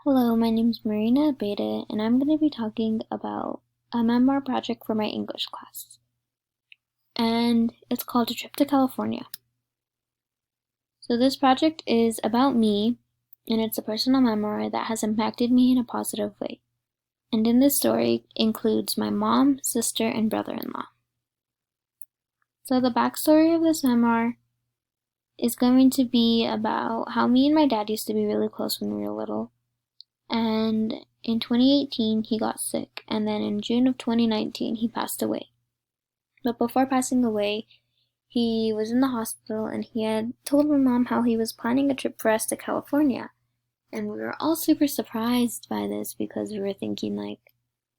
Hello, my name is Marina Beta, and I'm going to be talking about a memoir project for my English class. And it's called A Trip to California. So this project is about me, and it's a personal memoir that has impacted me in a positive way. And in this story includes my mom, sister, and brother-in-law. So the backstory of this memoir is going to be about how me and my dad used to be really close when we were little. And in 2018, he got sick, and then in June of 2019, he passed away. But before passing away, he was in the hospital, and he had told my mom how he was planning a trip for us to California. And we were all super surprised by this because we were thinking, like,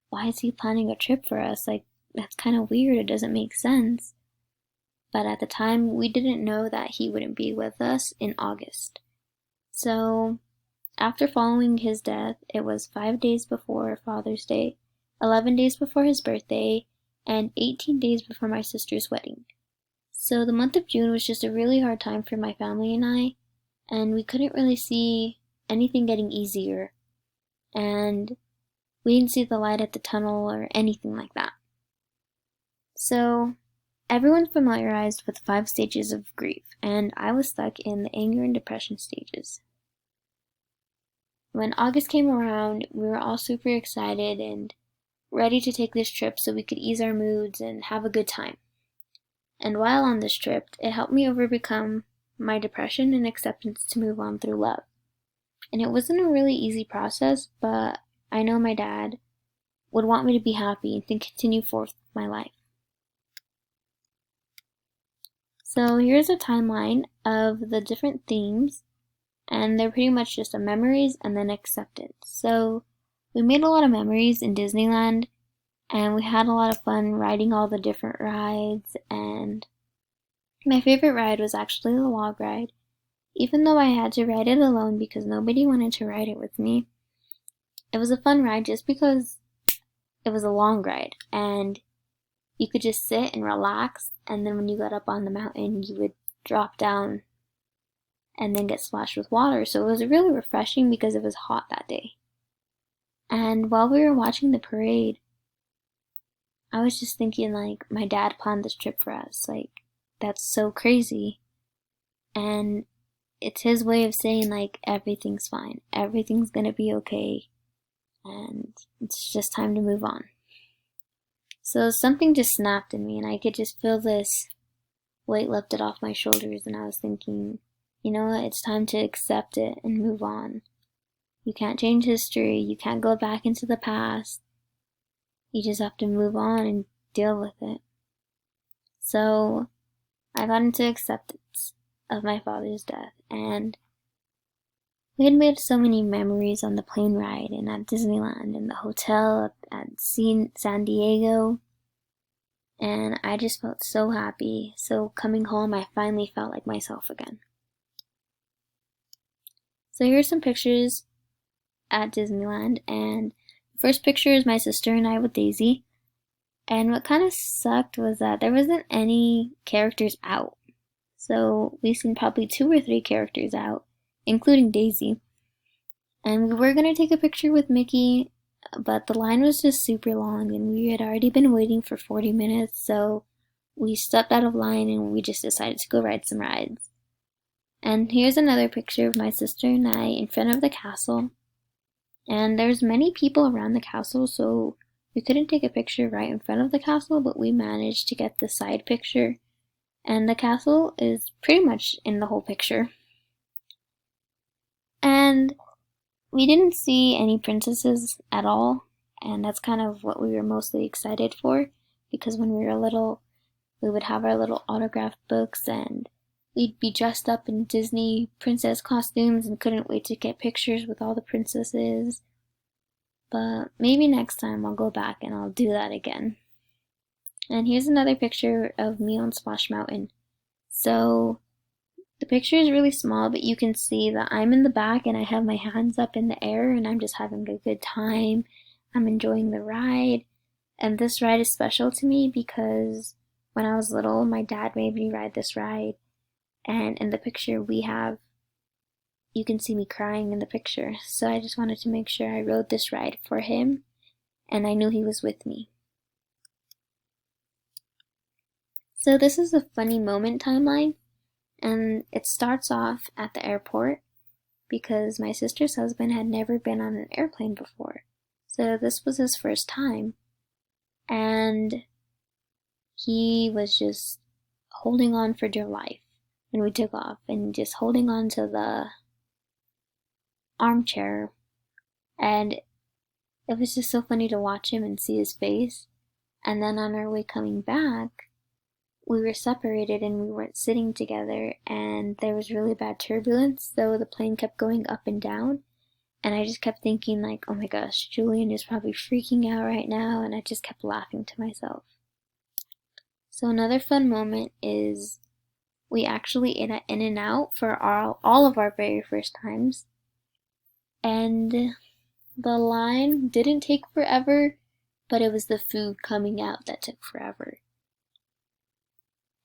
why is he planning a trip for us? Like, that's kind of weird. It doesn't make sense. But at the time, we didn't know that he wouldn't be with us in August. So after following his death, it was 5 days before Father's Day, 11 days before his birthday, and 18 days before my sister's wedding. So the month of June was just a really hard time for my family and I, and we couldn't really see anything getting easier, and we didn't see the light at the tunnel or anything like that. So everyone's familiarized with the 5 stages of grief, and I was stuck in the anger and depression stages. When August came around, we were all super excited and ready to take this trip so we could ease our moods and have a good time. And while on this trip, it helped me overcome my depression and acceptance to move on through love. And it wasn't a really easy process, but I know my dad would want me to be happy and to continue forth with my life. So here's a timeline of the different themes, and they're pretty much just memories and then acceptance. So we made a lot of memories in Disneyland, and we had a lot of fun riding all the different rides, and my favorite ride was actually the log ride, even though I had to ride it alone because nobody wanted to ride it with me. It was a fun ride just because it was a long ride, and you could just sit and relax, and then when you got up on the mountain, you would drop down and then get splashed with water. So it was really refreshing because it was hot that day. And while we were watching the parade, I was just thinking, like, my dad planned this trip for us. Like, that's so crazy. And it's his way of saying, like, everything's fine. Everything's gonna be okay. And it's just time to move on. So something just snapped in me, and I could just feel this weight lifted off my shoulders, and I was thinking, you know what, it's time to accept it and move on. You can't change history, you can't go back into the past. You just have to move on and deal with it. So I got into acceptance of my father's death, and we had made so many memories on the plane ride and at Disneyland and the hotel at San Diego. And I just felt so happy. So coming home, I finally felt like myself again. So here's some pictures at Disneyland, and the first picture is my sister and I with Daisy. And what kind of sucked was that there wasn't any characters out. So we seen probably 2 or 3 characters out, including Daisy. And we were gonna take a picture with Mickey, but the line was just super long, and we had already been waiting for 40 minutes, so we stepped out of line and we just decided to go ride some rides. And here's another picture of my sister and I in front of the castle. And there's many people around the castle, so we couldn't take a picture right in front of the castle, but we managed to get the side picture. And the castle is pretty much in the whole picture. And we didn't see any princesses at all, and that's kind of what we were mostly excited for, because when we were little, we would have our little autograph books, and we'd be dressed up in Disney princess costumes and couldn't wait to get pictures with all the princesses. But maybe next time I'll go back and I'll do that again. And here's another picture of me on Splash Mountain. So the picture is really small, but you can see that I'm in the back and I have my hands up in the air and I'm just having a good time. I'm enjoying the ride. And this ride is special to me because when I was little, my dad made me ride this ride. And in the picture, we have you can see me crying in the picture. So I just wanted to make sure I rode this ride for him, and I knew he was with me. So this is a funny moment timeline, and it starts off at the airport because my sister's husband had never been on an airplane before. So this was his first time, and he was just holding on for dear life when we took off, and just holding on to the armchair, and it was just so funny to watch him and see his face. And then on our way coming back, we were separated and we weren't sitting together, and there was really bad turbulence, so the plane kept going up and down, and I just kept thinking like, oh my gosh, Julian is probably freaking out right now, and I just kept laughing to myself. So another fun moment is we actually ate at In-N-Out for all of our very first times, and the line didn't take forever, but it was the food coming out that took forever.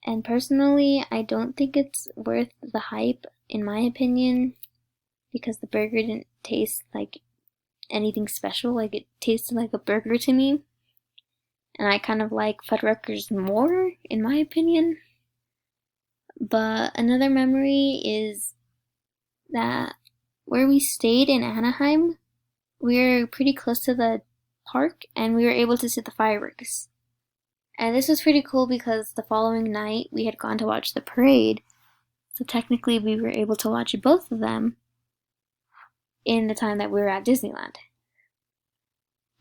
And personally, I don't think it's worth the hype, in my opinion, because the burger didn't taste like anything special. Like, it tasted like a burger to me. And I kind of like Fuddruckers more, in my opinion. But another memory is that where we stayed in Anaheim, we were pretty close to the park, and we were able to see the fireworks. And this was pretty cool because the following night we had gone to watch the parade, so technically we were able to watch both of them in the time that we were at Disneyland.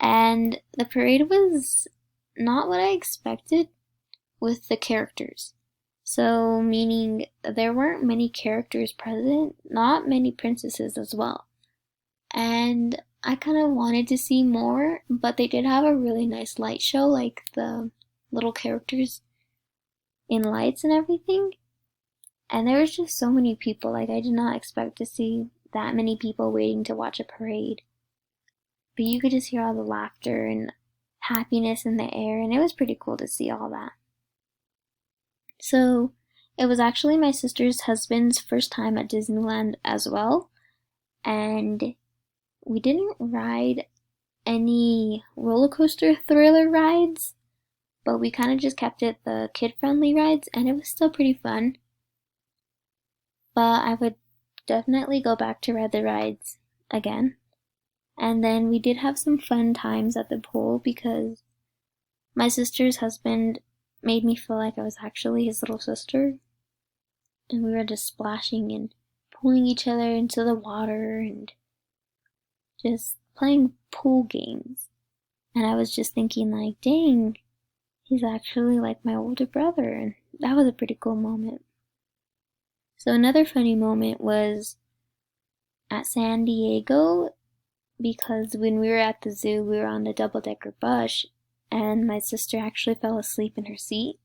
And the parade was not what I expected with the characters. So, meaning there weren't many characters present, not many princesses as well. And I kind of wanted to see more, but they did have a really nice light show, like the little characters in lights and everything. And there was just so many people. Like, I did not expect to see that many people waiting to watch a parade. But you could just hear all the laughter and happiness in the air, and it was pretty cool to see all that. So, it was actually my sister's husband's first time at Disneyland as well, and we didn't ride any roller coaster thriller rides, but we kind of just kept it the kid-friendly rides, and it was still pretty fun. But I would definitely go back to ride the rides again. And then we did have some fun times at the pool because my sister's husband made me feel like I was actually his little sister. And we were just splashing and pulling each other into the water and just playing pool games. And I was just thinking like, dang, he's actually like my older brother, and that was a pretty cool moment. So another funny moment was at San Diego, because when we were at the zoo, we were on the double-decker bus, and my sister actually fell asleep in her seat,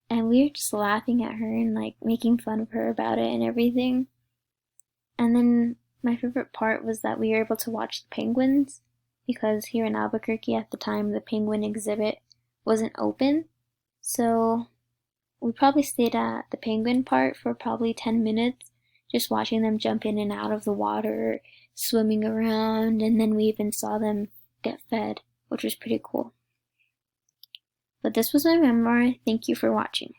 and we were just laughing at her and like making fun of her about it and everything. And then my favorite part was that we were able to watch the penguins, because here in Albuquerque at the time the penguin exhibit wasn't open. So we probably stayed at the penguin part for probably 10 minutes, just watching them jump in and out of the water, swimming around, and then we even saw them get fed, which was pretty cool. But this was my memoir. Thank you for watching.